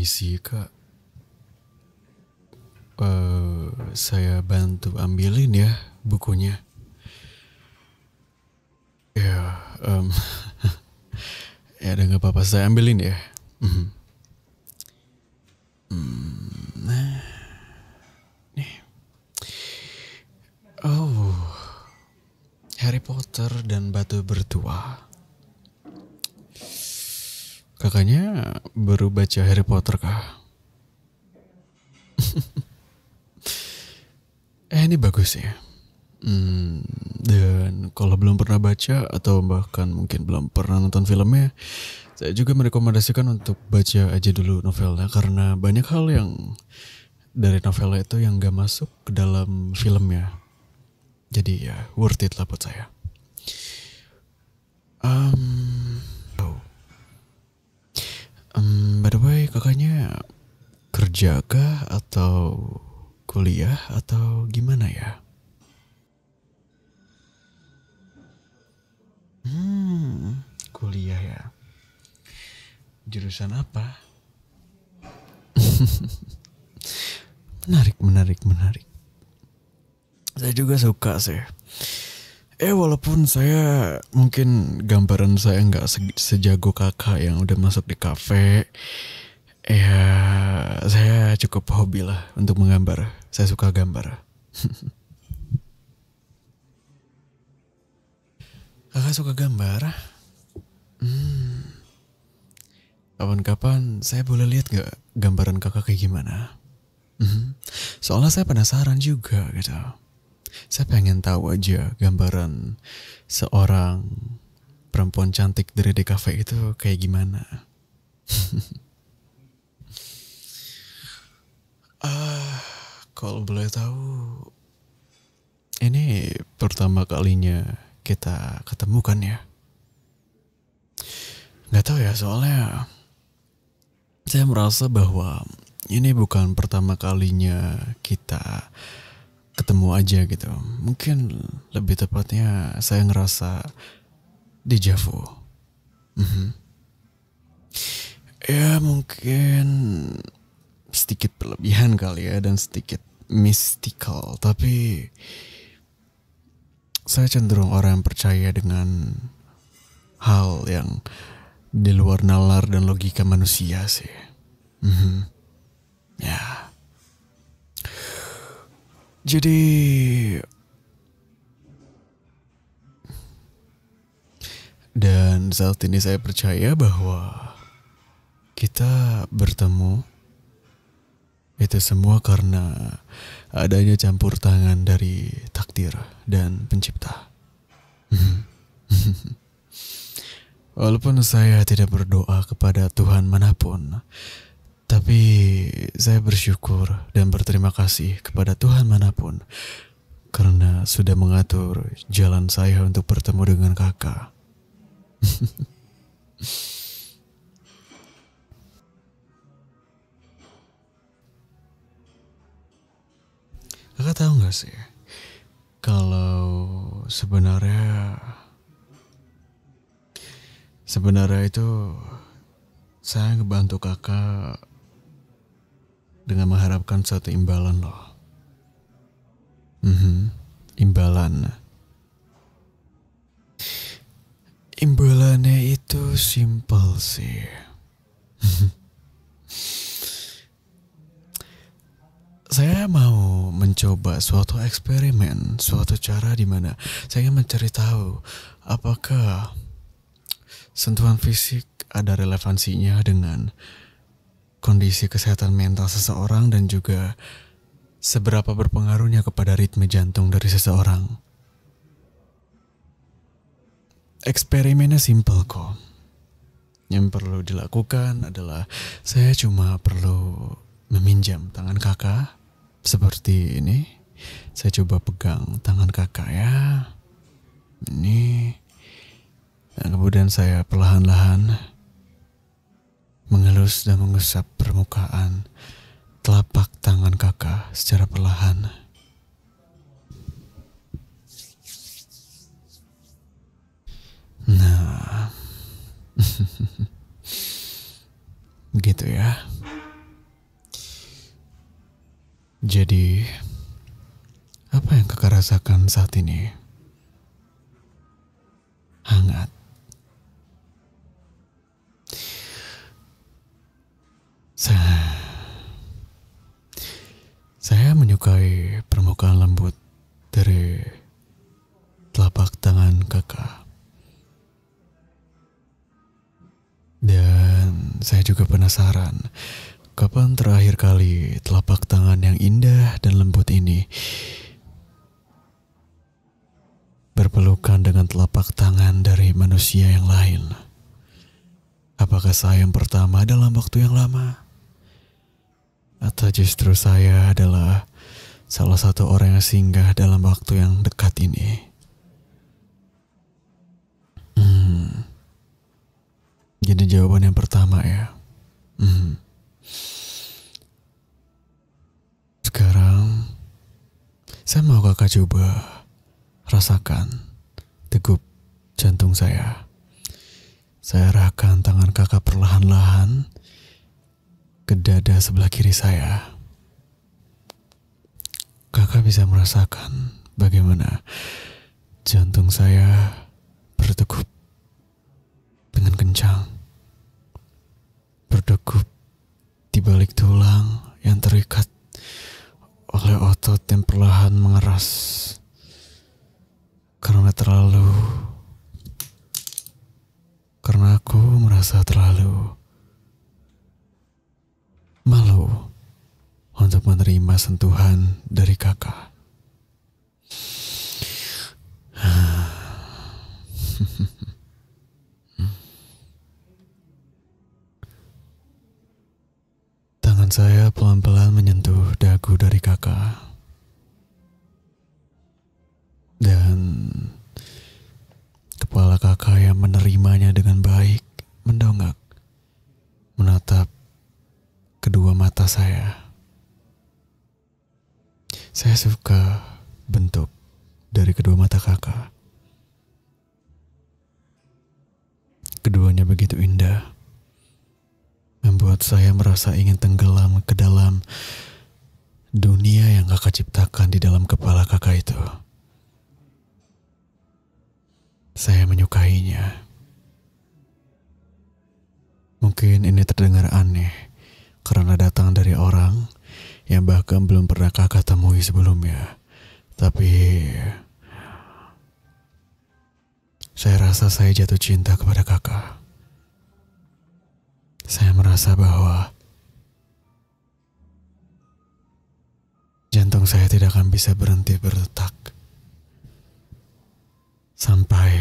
Permisi kak, saya bantu ambilin ya bukunya. Ya, ya udah nggak apa-apa, saya ambilin ya. Mhm. Nah, nih. Oh, Harry Potter dan Batu Bertuah. Kakaknya baru baca Harry Potter kah? Ini bagus ya. Dan kalau belum pernah baca atau bahkan mungkin belum pernah nonton filmnya, saya juga merekomendasikan untuk baca aja dulu novelnya karena banyak hal yang dari novelnya itu yang gak masuk ke dalam filmnya. Jadi ya worth it lah buat saya. Oh. By the way, kakaknya kerja kah atau kuliah atau gimana ya? Kuliah ya. Jurusan apa? Menarik. Saya juga suka sih. Walaupun saya mungkin gambaran saya nggak sejago kakak yang udah masuk di kafe. Ya, saya cukup hobi lah untuk menggambar. Saya suka gambar. Kakak suka gambar? Kapan-kapan saya boleh lihat gak gambaran kakak kayak gimana? Soalnya saya penasaran juga gitu. Saya pengen tahu aja gambaran seorang perempuan cantik dari DKV itu kayak gimana. Kalau boleh tahu, ini pertama kalinya kita ketemu kan ya? Gak tahu ya, soalnya saya merasa bahwa ini bukan pertama kalinya kita ketemu aja gitu. Mungkin lebih tepatnya saya ngerasa deja vu. Ya mungkin sedikit berlebihan kali ya dan sedikit mystical. Tapi saya cenderung orang yang percaya dengan hal yang di luar nalar dan logika manusia sih. Ya. Jadi dan saat ini saya percaya bahwa kita bertemu itu semua karena adanya campur tangan dari takdir dan pencipta. Walaupun saya tidak berdoa kepada Tuhan manapun, tapi saya bersyukur dan berterima kasih kepada Tuhan manapun karena sudah mengatur jalan saya untuk bertemu dengan kakak. Kakak tahu gak sih kalau sebenarnya itu saya ngebantu kakak dengan mengharapkan suatu imbalan loh. Imbalan. Imbalannya itu simple sih. Saya mau mencoba suatu eksperimen, suatu cara di mana saya ingin mencari tahu apakah sentuhan fisik ada relevansinya dengan kondisi kesehatan mental seseorang dan juga seberapa berpengaruhnya kepada ritme jantung dari seseorang. Eksperimennya simple kok. Yang perlu dilakukan adalah saya cuma perlu meminjam tangan kakak seperti ini. Saya coba pegang tangan kakak ya. Ini. Dan kemudian saya perlahan-lahan mengelus dan mengusap permukaan telapak tangan kakak secara perlahan. Nah, begitu ya. Jadi, apa yang kakak rasakan saat ini? Hangat. Saya menyukai permukaan lembut dari telapak tangan kakak. Dan saya juga penasaran, kapan terakhir kali telapak tangan yang indah dan lembut ini berpelukan dengan telapak tangan dari manusia yang lain? Apakah saya yang pertama dalam waktu yang lama? Atau justru saya adalah salah satu orang yang singgah dalam waktu yang dekat ini? Jadi jawaban yang pertama ya. Sekarang saya mau kakak coba rasakan degup jantung saya. Saya arahkan tangan kakak perlahan-lahan ke dada sebelah kiri saya. Kakak bisa merasakan bagaimana jantung saya berdegup dengan kencang, berdegup di balik tulang yang terikat oleh otot yang perlahan mengeras karena aku merasa terlalu malu untuk menerima sentuhan dari kakak. Tangan saya pelan-pelan menyentuh dagu dari kakak. Dan kepala kakak yang menerimanya dengan baik mendongak menatap kedua mata saya. Saya suka bentuk dari kedua mata kakak. Keduanya begitu indah, membuat saya merasa ingin tenggelam ke dalam dunia yang kakak ciptakan di dalam kepala kakak itu. Saya menyukainya. Mungkin ini terdengar aneh karena datang dari orang yang bahkan belum pernah kakak temui sebelumnya. Tapi saya rasa saya jatuh cinta kepada kakak. Saya merasa bahwa jantung saya tidak akan bisa berhenti berdetak sampai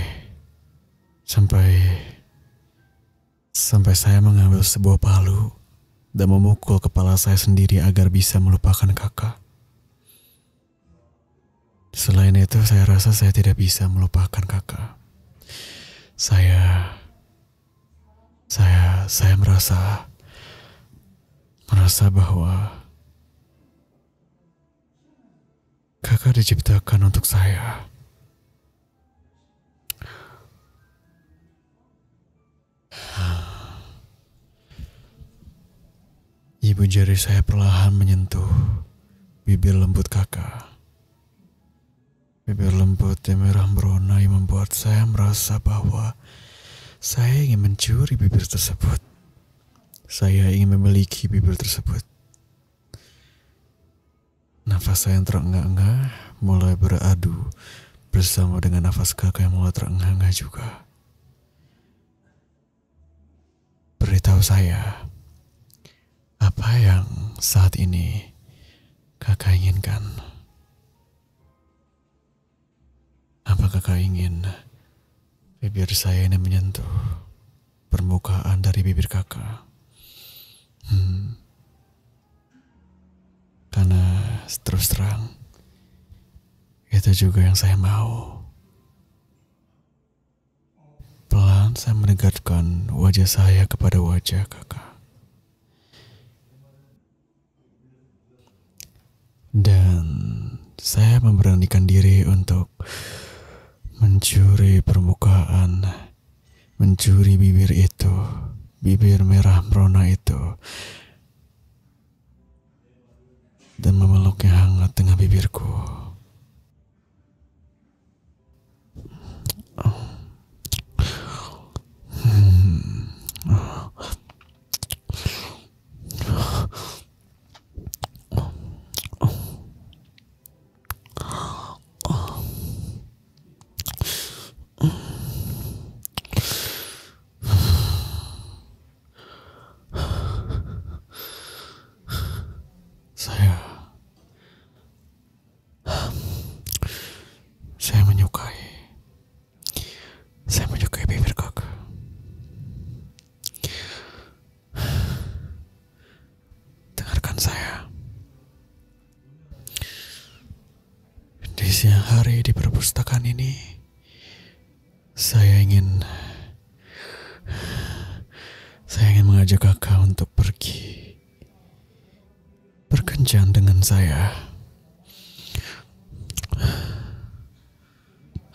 saya mengambil sebuah palu dan memukul kepala saya sendiri agar bisa melupakan kakak. Selain itu, saya rasa saya tidak bisa melupakan kakak. Saya merasa bahwa kakak diciptakan untuk saya. Ibu jari saya perlahan menyentuh bibir lembut kakak. Bibir lembut yang merah merona yang membuat saya merasa bahwa saya ingin mencuri bibir tersebut. Saya ingin memiliki bibir tersebut. Nafas saya yang terengah-engah mulai beradu bersama dengan nafas kakak yang mulai terengah-engah juga. Beritahu saya, apa yang saat ini kakak inginkan? Apa kakak ingin bibir saya ini menyentuh permukaan dari bibir kakak? Karena terus terang, itu juga yang saya mau. Pelan saya mendekatkan wajah saya kepada wajah kakak. Dan saya memberanikan diri untuk mencuri permukaan, mencuri bibir itu, bibir merah merona itu. dan memeluknya hangat dengan bibirku. Saya menyukai bibir kakak. Dengarkan saya. Di siang hari di perpustakaan ini, saya ingin mengajak kakak untuk pergi berkencan dengan saya.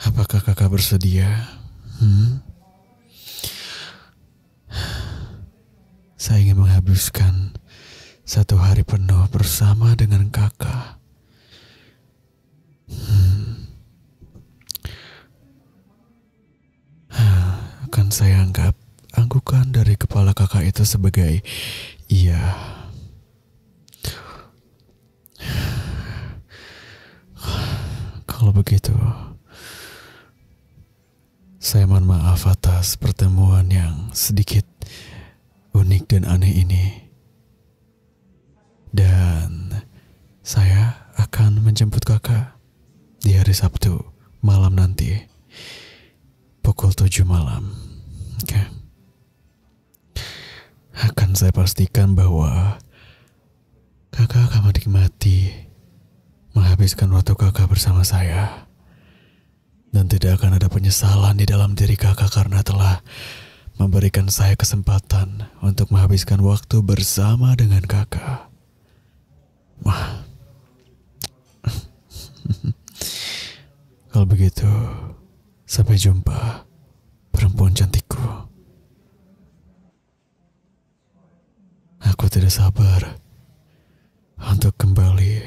Apakah kakak bersedia? Saya ingin menghabiskan satu hari penuh bersama dengan kakak. Akan saya anggap anggukan dari kepala kakak itu sebagai iya. Kalau begitu, saya mohon maaf atas pertemuan yang sedikit unik dan aneh ini. Dan saya akan menjemput kakak di hari Sabtu malam nanti, pukul 7 malam. Oke. Akan saya pastikan bahwa kakak akan menikmati menghabiskan waktu kakak bersama saya. Dan tidak akan ada penyesalan di dalam diri kakak karena telah memberikan saya kesempatan untuk menghabiskan waktu bersama dengan kakak. Wah. Kalau begitu, sampai jumpa, perempuan cantikku. Aku tidak sabar untuk kembali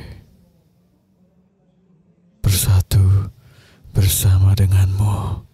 bersatu bersama denganmu.